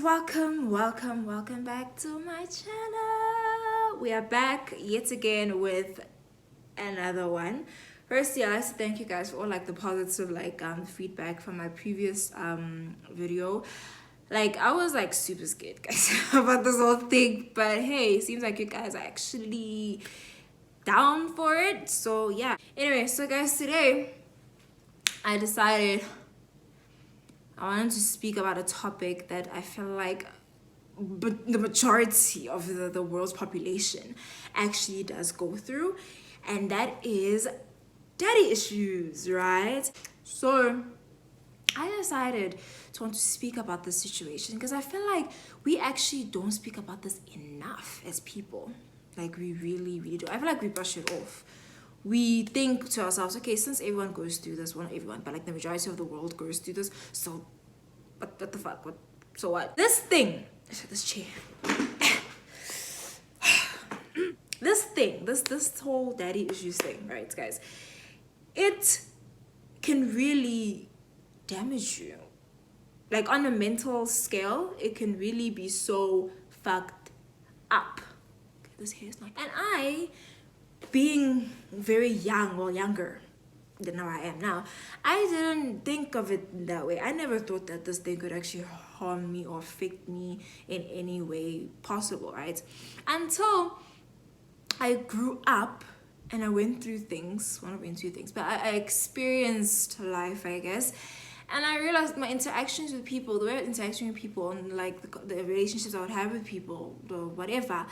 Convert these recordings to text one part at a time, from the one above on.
welcome back to my channel. We are back yet again with another one. Firstly, I'd like to thank you guys for all the positive feedback from my previous video. I was super scared, guys, about this whole thing, but hey, it seems like you guys are actually down for it. So yeah. Anyway, so guys, today I decided I wanted to speak about a topic that I feel like the majority of the world's population actually does go through, and that is daddy issues, right? So I decided to want to speak about this situation because I feel like we actually don't speak about this enough as people. We really do. I feel like we brush it off. We think to ourselves, okay, since everyone goes through this, well, not everyone, but the majority of the world goes through this, so what the fuck? So what? This thing, this chair, this whole daddy issues thing, right, guys? It can really damage you. On a mental scale, it can really be so fucked up. Okay, this hair is not. And I, being very young, well, younger than how I am now, I didn't think of it that way. I never thought that this thing could actually harm me or affect me in any way possible, right? Until I grew up and I went through things. Well, not went through things, but I experienced life, I guess. And I realized my interactions with people, the way I interact with people, and the relationships I would have with people, or whatever,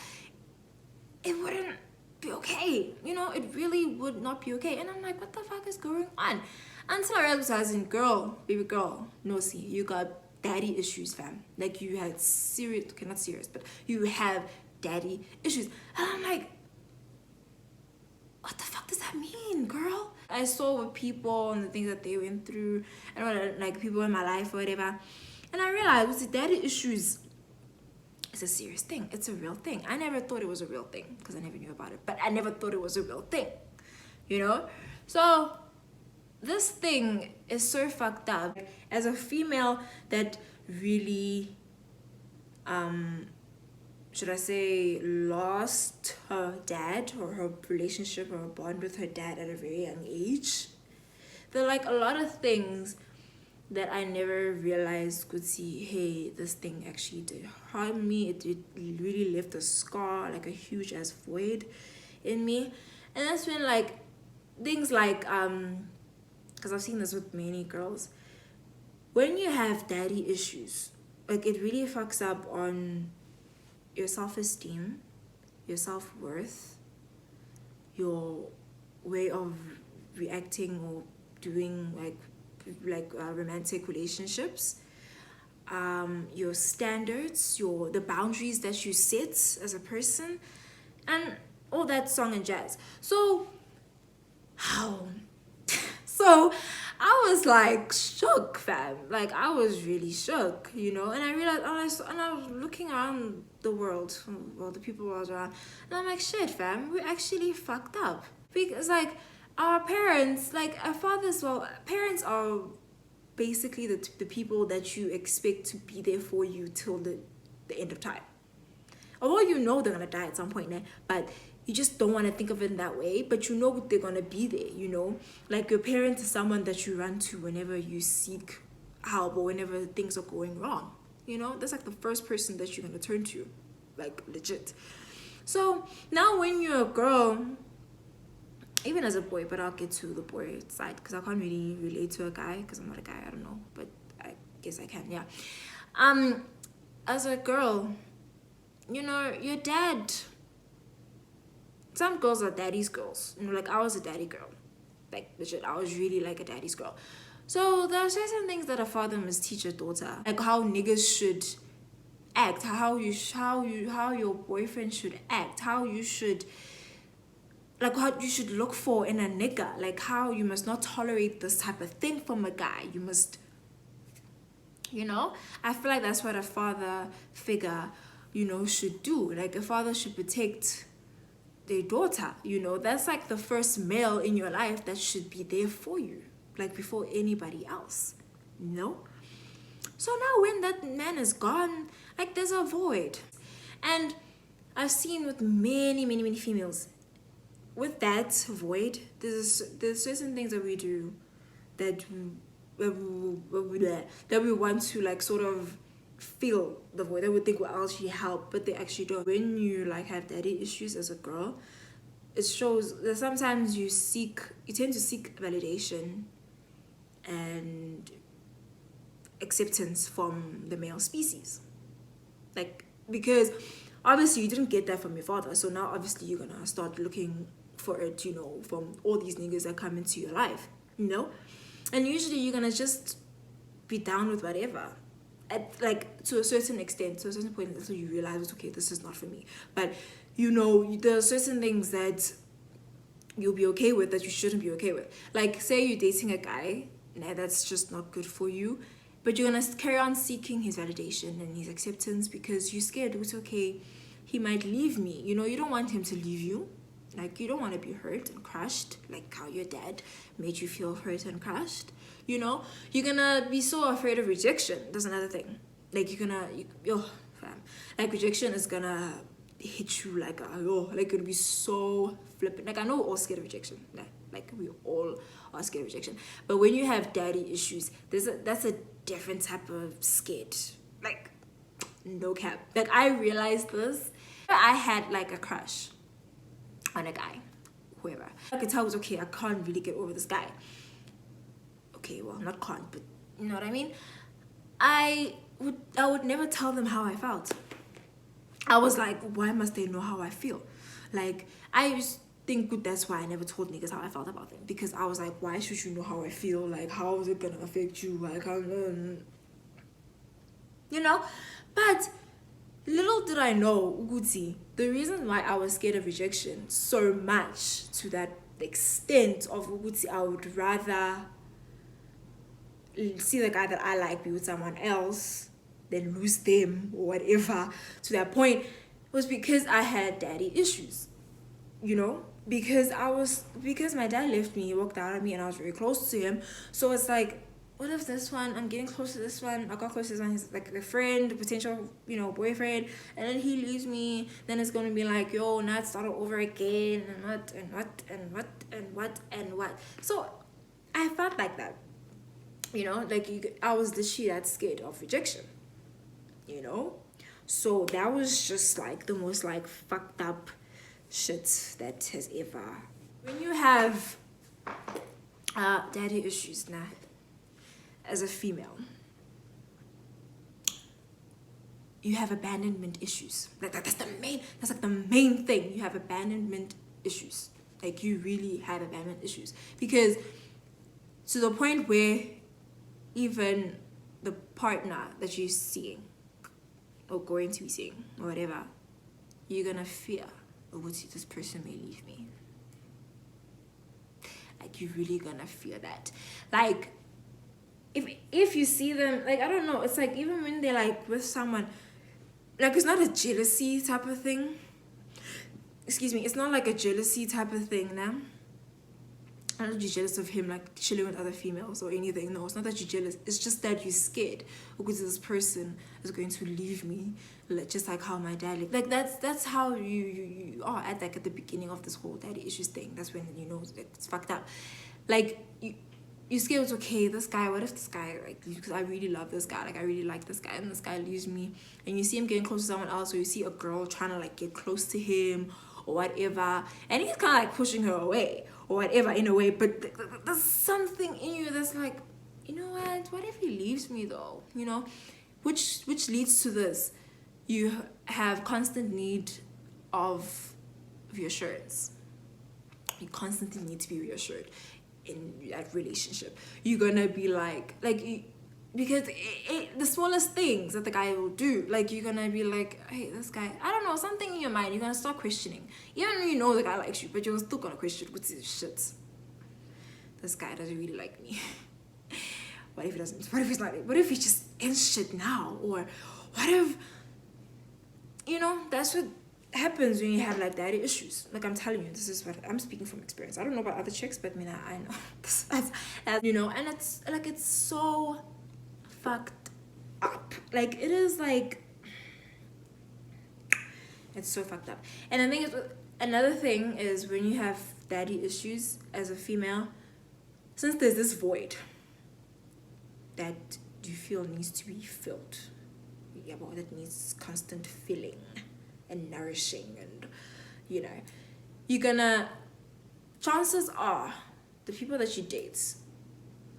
it wouldn't be okay. It really would not be okay. And I'm like, what the fuck is going on? Until I realized, baby girl, Nosi, you got daddy issues, fam. You had serious, okay, not serious, but you have daddy issues. And I'm like, what the fuck does that mean, girl? I saw with people and the things that they went through, and people in my life or whatever, and I realized with the daddy issues, it's a serious thing. It's a real thing. I never thought it was a real thing because I never knew about it, but I never thought it was a real thing, So this thing is so fucked up. As a female that really, should I say, lost her dad or her relationship or her bond with her dad at a very young age, there are a lot of things that I never realized could see, hey, this thing actually did harm me. It really left a scar, a huge ass void in me. And that's when things because I've seen this with many girls, when you have daddy issues, it really fucks up on your self-esteem, your self-worth, your way of reacting or doing romantic relationships, your standards, the boundaries that you set as a person, and all that song and jazz. So I was shook, fam. I was really shook, and I realized, and I was looking around the world, the people I was around, and I'm like, shit, fam, we're actually fucked up. Because our parents, parents are basically the people that you expect to be there for you till the end of time. Although they're gonna die at some point, but you just don't want to think of it in that way, but they're gonna be there, your parents is someone that you run to whenever you seek help or whenever things are going wrong, that's the first person that you're gonna turn to, legit. So now when you're a girl, even as a boy, but I'll get to the boy side because I can't really relate to a guy because I'm not a guy, I don't know, but I guess I can, yeah. As a girl, your dad, some girls are daddy's girls, I was a daddy girl, legit, I was really a daddy's girl. So there are certain things that a father must teach a daughter, how niggas should act, how your boyfriend should act, how you should what you should look for in a nigga, how you must not tolerate this type of thing from a guy. You must, I feel that's what a father figure, should do. A father should protect their daughter, that's the first male in your life that should be there for you, before anybody else, So now when that man is gone, like there's a void. And I've seen with many females, with that void, there's certain things that we do that that we want to like sort of feel the void, that we think will actually help, but they actually don't. When you like have daddy issues as a girl, it shows that sometimes you tend to seek validation and acceptance from the male species, like, because obviously you didn't get that from your father, so now obviously you're gonna start looking for it, you know, from all these niggas that come into your life, you know. And usually you're gonna just be down with whatever, at like to a certain extent, to a certain point until you realize it's okay, this is not for me. But you know, there are certain things that you'll be okay with that you shouldn't be okay with. Like, say you're dating a guy, nah, that's just not good for you, but you're gonna carry on seeking his validation and his acceptance because you're scared it's okay, he might leave me. You know, you don't want him to leave you. Like, you don't want to be hurt and crushed, like how your dad made you feel hurt and crushed. You know, you're gonna be so afraid of rejection. That's another thing. Like, fam, like rejection is gonna hit you like like it'll be so flippant. Like, I know we're all scared of rejection. Like we all are scared of rejection. But when you have daddy issues, that's a different type of scared. Like, no cap. Like, I realized this. I had like a crush on a guy, whoever. I could tell it was okay, I can't really get over this guy. Okay, well, not can't, but you know what I mean? I would never tell them how I felt. I was like, why must they know how I feel? Like, I just think that's why I never told niggas how I felt about them, because I was like, why should you know how I feel? Like, how is it gonna affect you? Like, how, you know? But little did I know, Uguti, the reason why I was scared of rejection so much to that extent of Uguti, I would rather see the guy that I like be with someone else than lose them or whatever, to that point, was because I had daddy issues, you know? Because my dad left me, he walked out on me, and I was very close to him. So it's like, what if this one, I'm getting close to this one, I got close to this one, he's like a friend, a potential, you know, boyfriend, and then he leaves me, then it's gonna be like, yo, now it's start over again, and what. So I felt like that, you know, like I was literally that scared of rejection, you know. So that was just like the most like fucked up shit that has ever. When you have daddy issues now, as a female, you have abandonment issues. That's like the main thing. You have abandonment issues. Like, you really have abandonment issues, because to the point where even the partner that you're seeing or going to be seeing or whatever, you're gonna fear, oh, this person may leave me. Like, you're really gonna fear that. Like, if you see them, like, I don't know, it's like, even when they're like with someone, like, it's not a jealousy type of thing. Excuse me, it's not like a jealousy type of thing now. I'm not jealous of him like chilling with other females or anything. No, it's not that you're jealous. It's just that you're scared because this person is going to leave me, like, just like how my dad lived. Like, that's how you are at, like, at the beginning of this whole daddy issues thing. That's when you know, like, it's fucked up. Like, you scared, it's okay, this guy, what if this guy, like, because I really love this guy, like, I really like this guy, and this guy leaves me, and you see him getting close to someone else, or you see a girl trying to, like, get close to him or whatever, and he's kind of like pushing her away or whatever in a way, but there's something in you that's like, you know what if he leaves me though, you know, which leads to this. You have constant need of reassurance. You constantly need to be reassured in that relationship. You're gonna be because the smallest things that the guy will do, like, you're gonna be like, hey, this guy, I don't know, something in your mind, you're gonna start questioning, even when you know the guy likes you, but you're still gonna question, what's this shit, this guy doesn't really like me. What if he doesn't? What if he's not? What if he just ends shit now? Or what if, you know, that's what happens when you have like daddy issues. Like, I'm telling you, this is what I'm speaking from experience. I don't know about other chicks, but I mean, I know. You know, and it's like, it's so fucked up. Like, it is like, it's so fucked up. And I think another thing is when you have daddy issues as a female, since there's this void that you feel needs to be filled, yeah, but that needs constant filling and nourishing, and you know, you're gonna, chances are the people that you date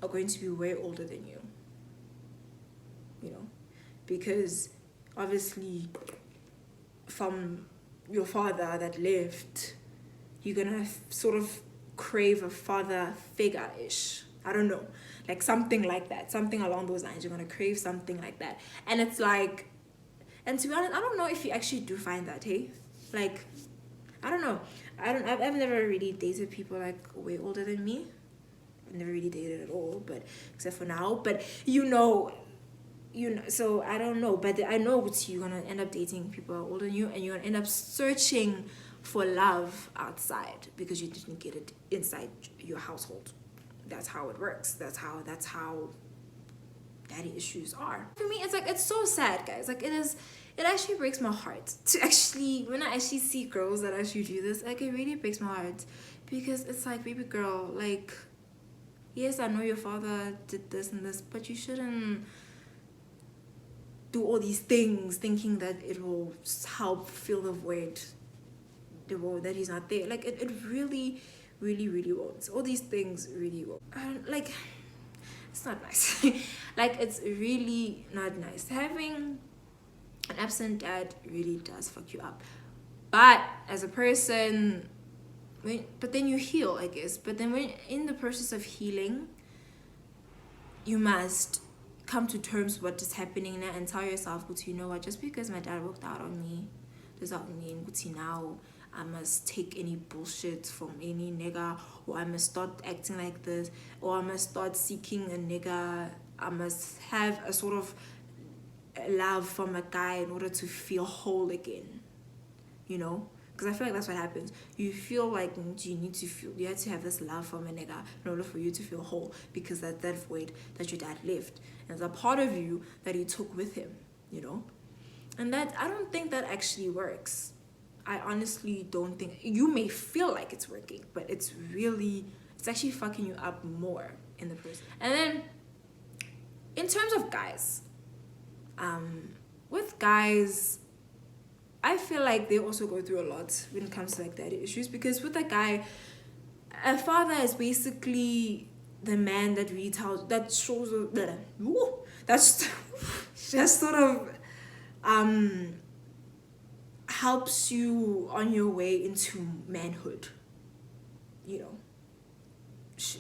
are going to be way older than you know, because obviously from your father that lived, you're gonna sort of crave a father figure-ish. I don't know, like something like that, something along those lines. You're gonna crave something like that, and it's like, and to be honest, I don't know if you actually do find that, hey, like, I don't know. I've never really dated people like way older than me. I've never really dated at all, but except for now. But you know, so I don't know, but I know you're gonna end up dating people who are older than you, and you're gonna end up searching for love outside because you didn't get it inside your household. That's how it works. That's how daddy issues are. For me, it's like, it's so sad, guys. Like, it actually breaks my heart to actually, when I actually see girls that actually do this, like, it really breaks my heart, because it's like, baby girl, like, yes, I know your father did this and this, but you shouldn't do all these things thinking that it will help fill the void that he's not there. Like, it really, really, really won't. All these things really won't. Like, it's not nice. Like, it's really not nice. Having an absent dad really does fuck you up. But as a person, but then you heal, I guess. But then when in the process of healing, you must come to terms with what is happening now and tell yourself, you know what, just because my dad worked out on me does not mean now I must take any bullshit from any nigga, or I must start acting like this, or I must start seeking a nigga. I must have a sort of love from a guy in order to feel whole again, you know? Because I feel like that's what happens. You feel like you had to have this love from a nigga in order for you to feel whole, because that's that void that your dad left. And there's a part of you that he took with him, you know? And that, I don't think that actually works. I honestly don't think, you may feel like it's working, but it's actually fucking you up more in the process. And then, in terms of guys, with guys, I feel like they also go through a lot when it comes to like daddy issues, because with a guy, a father is basically the man that really that's just sort of helps you on your way into manhood, you know.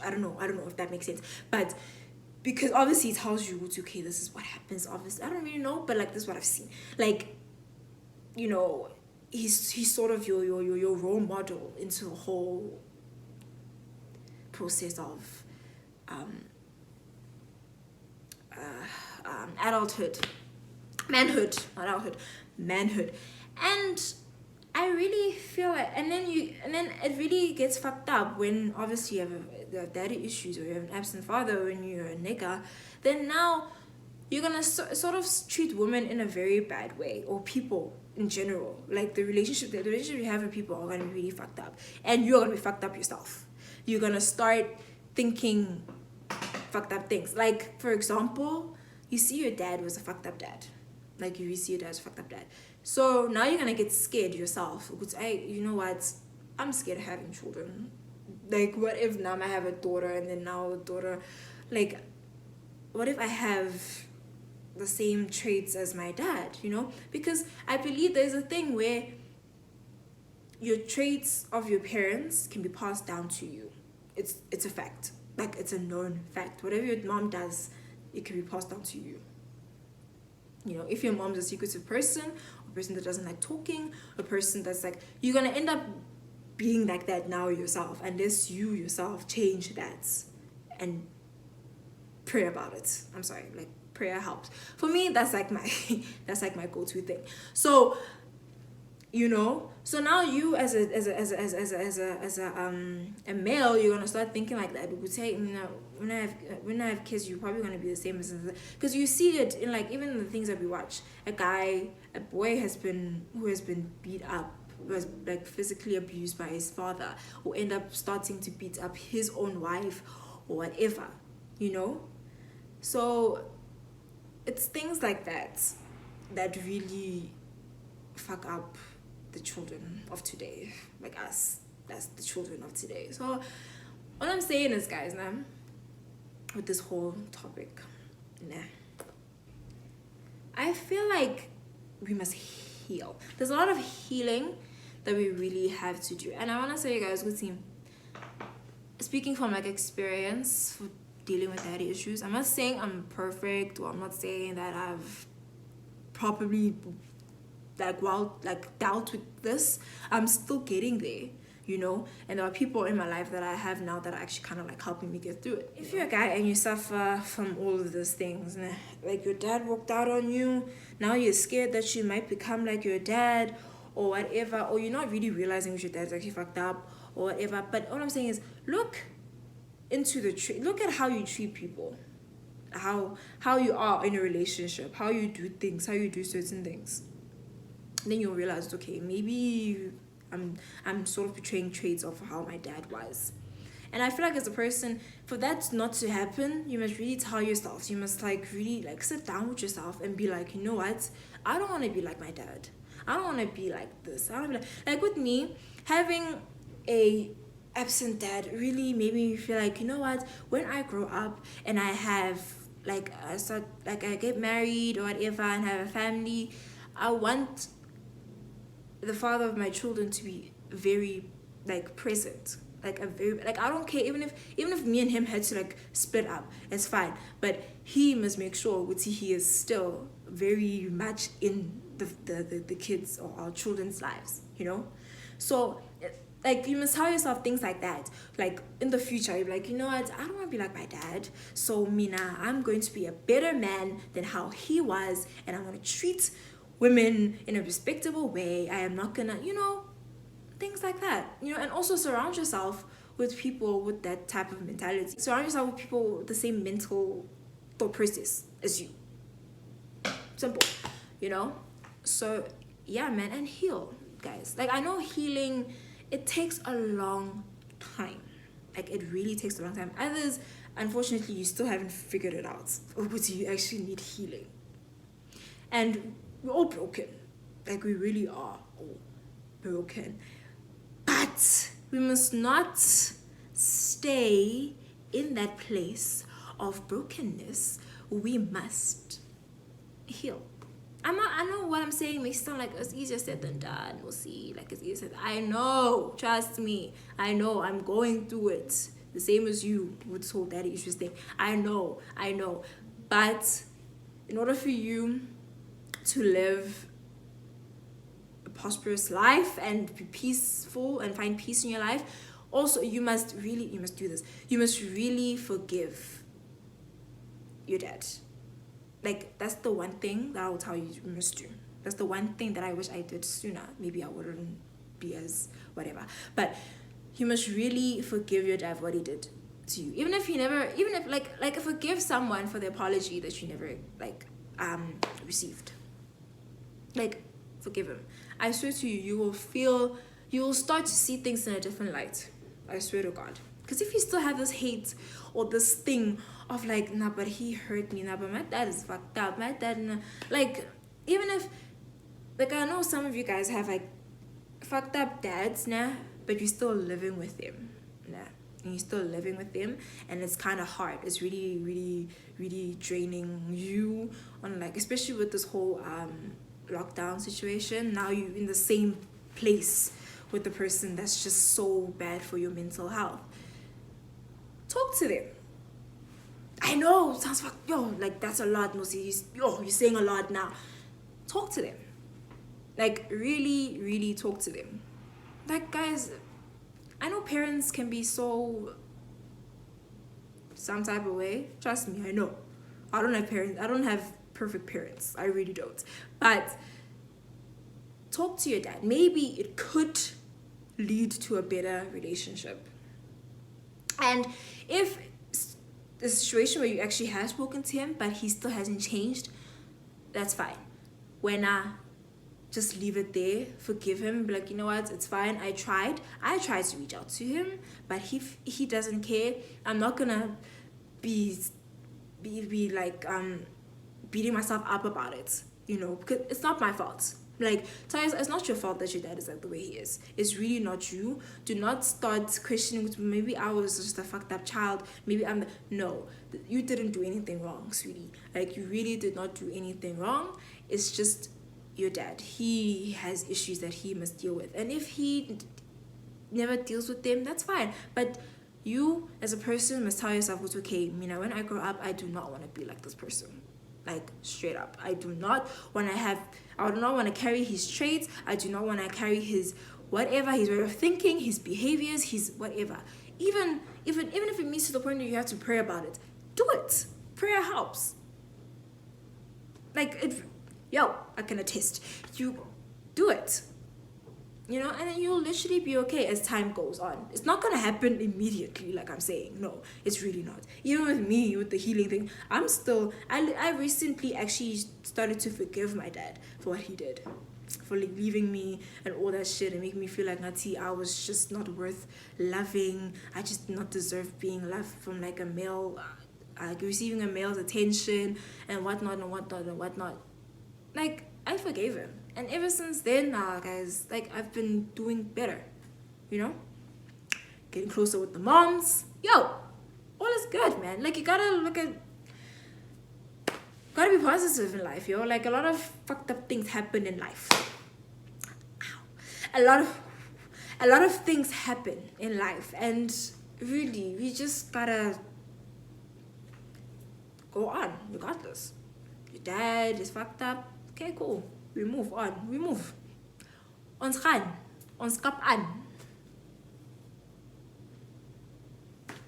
I don't know if that makes sense, but because obviously it tells you, okay, this is what happens. Obviously, I don't really know, but like, this is what I've seen. Like, you know, he's sort of your role model into the whole process of adulthood, manhood, not adulthood, manhood. And I really feel it, and then it really gets fucked up when obviously you have daddy issues, or you have an absent father when you're a nigga. Then now you're gonna sort of treat women in a very bad way, or people in general. Like, the relationship you have with people are gonna be really fucked up, and you're gonna be fucked up yourself. You're gonna start thinking fucked up things. Like, for example, you see your dad was a fucked up dad. Like, you see your dad's a fucked up dad. So now you're gonna get scared yourself. Because you know what? I'm scared of having children. Like, what if now I have a daughter, and then now the daughter, like, what if I have the same traits as my dad, you know? Because I believe there's a thing where your traits of your parents can be passed down to you. It's a fact. Like, it's a known fact. Whatever your mom does, it can be passed down to you. You know, if your mom's a secretive person, a person that doesn't like talking, a person that's like, you're gonna end up being like that now yourself, unless you yourself change that and pray about it. I'm sorry, like, prayer helps. For me, that's like my go-to thing. So you know. So now you as a male, you're gonna start thinking like that. People say, you know, when I have kids, you're probably gonna be the same as, because you see it in like even the things that we watch. A boy who has been beat up, was like physically abused by his father, who end up starting to beat up his own wife or whatever, you know. So it's things like that that really fuck up the children of today, like us. That's the children of today. So what I'm saying is, guys, now with this whole topic, nah, I feel like we must heal. There's a lot of healing that we really have to do, and I want to say, you guys, good team. Speaking from like experience for dealing with daddy issues, I'm not saying I'm perfect, or I'm not saying that I've probably dealt with this. I'm still getting there, you know. And there are people in my life that I have now that are actually kind of like helping me get through it. If you're a guy and you suffer from all of those things, like your dad walked out on you, now you're scared that you might become like your dad or whatever, or you're not really realizing that your dad's actually fucked up or whatever. But all I'm saying is, look look at how you treat people, how you are in a relationship, how you do things, how you do certain things. Then you'll realize, okay, maybe I'm sort of portraying traits of how my dad was. And I feel like as a person, for that not to happen, you must really tell yourself, you must like really like sit down with yourself and be like, you know what, I don't want to be like my dad, I don't want to be like this, I don't want to be like with me, having a absent dad really made me feel like, you know what, when I grow up and I have I get married or whatever and have a family, I want the father of my children to be very like present, like a very, like, I don't care, even if me and him had to like split up, it's fine, but he must make sure he is still very much in the kids or our children's lives, you know. So like you must tell yourself things like that, like in the future you're like, you know what, I don't want to be like my dad, so Mina, I'm going to be a better man than how he was, and I'm going to treat women in a respectable way. I am not gonna, you know, things like that, you know. And also surround yourself with people with that type of mentality. Surround yourself with people with the same mental thought process as you. Simple, you know. So yeah, man, and heal, guys. Like, I know healing, it takes a long time. Like, it really takes a long time. Others, unfortunately, you still haven't figured it out, but you actually need healing. And we're all broken, like we really are all broken, but we must not stay in that place of brokenness. We must heal. I know what I'm saying makes it sound like it's easier said than done. We'll see, like it's easier said. I know, trust me, I know, I'm going through it the same as you with this whole daddy issues thing. I know, but in order for you to live a prosperous life and be peaceful and find peace in your life, also you must do this. You must really forgive your dad. Like, that's the one thing that I will tell you must do. That's the one thing that I wish I did sooner. Maybe I wouldn't be as whatever. But you must really forgive your dad for what he did to you. Even if like forgive someone for the apology that you never received. Like, forgive him. I swear to you, you will start to see things in a different light. I swear to God. Because if you still have this hate or this thing of like, nah, but he hurt me, nah, but my dad is fucked up, my dad, nah. Like, even if, like, I know some of you guys have like fucked up dads, nah, but you're still living with them, nah, and you're still living with them, and it's kind of hard. It's really, really, really draining you on, like, especially with this whole lockdown situation. Now you're in the same place with the person that's just so bad for your mental health. Talk to them. I know, sounds like that's a lot, Nosi. You're saying a lot now. Talk to them. Like, really, really talk to them. Like, guys, I know parents can be so some type of way. Trust me, I know. I don't have perfect parents. I really don't. But talk to your dad. Maybe it could lead to a better relationship. And if the situation where you actually have spoken to him but he still hasn't changed, that's fine. When just leave it there, forgive him, be like, you know what, it's fine, I tried to reach out to him, but he doesn't care. I'm not gonna be like beating myself up about it, you know, because it's not my fault. Like, Tyus, it's not your fault that your dad is like the way he is. It's really not you. Do not start questioning, maybe I was just a fucked up child, maybe no, you didn't do anything wrong, sweetie. Like, you really did not do anything wrong. It's just your dad. He has issues that he must deal with, and if he never deals with them, that's fine. But you as a person must tell yourself, it's okay, you know, when I grow up, I do not want to be like this person. Like, straight up, I do not want to carry his traits. I do not want to carry his whatever, his way of thinking, his behaviors, his whatever. Even if it means to the point where you have to pray about it, do it. Prayer helps. Like, I can attest. You do it, you know, and then you'll literally be okay as time goes on. It's not gonna happen immediately, like I'm saying. No, it's really not. Even with me, with the healing thing, I recently actually started to forgive my dad for what he did, for like leaving me and all that shit and making me feel like Nati, I was just not worth loving. I just did not deserve being loved from like a male, like receiving a male's attention and whatnot. Like, I forgave him, and ever since then, guys, like, I've been doing better, you know, getting closer with the moms. All is good, man. Like, you gotta be positive in life, yo. Like, a lot of fucked up things happen in life. A lot of things happen in life, and really, we just gotta go on regardless. Your dad is fucked up. Okay, cool. We move on. We move. Ons gaan. Ons kap aan.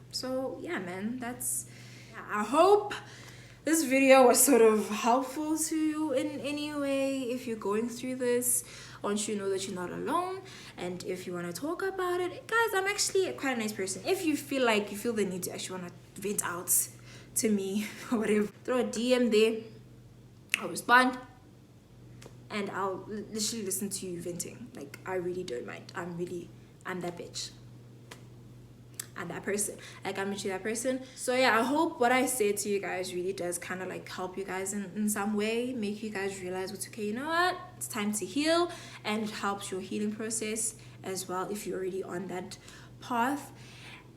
So, yeah, man. I hope this video was sort of helpful to you in any way. If you're going through this, I want you to know that you're not alone. And if you want to talk about it, guys, I'm actually quite a nice person. If you feel the need to actually want to vent out to me or whatever, throw a DM there. I'll respond. And I'll literally listen to you venting. Like, I really don't mind. I'm that bitch. I'm that person. Like, I'm literally that person. So yeah, I hope what I said to you guys really does kind of like help you guys in some way, make you guys realize what's okay. You know what? It's time to heal, and it helps your healing process as well if you're already on that path.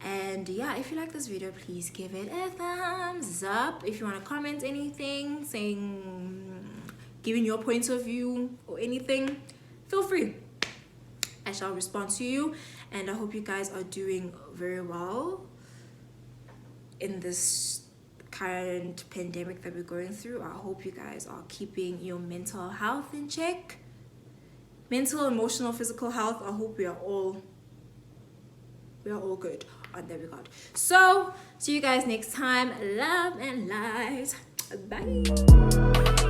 And yeah, if you like this video, please give it a thumbs up. If you want to comment anything, giving your point of view or anything, feel free. I shall respond to you, and I hope you guys are doing very well in this current pandemic that we're going through. I hope you guys are keeping your mental health in check. Mental, emotional, physical health. I hope we are all good on that regard. So see you guys next time. Love and light. Bye.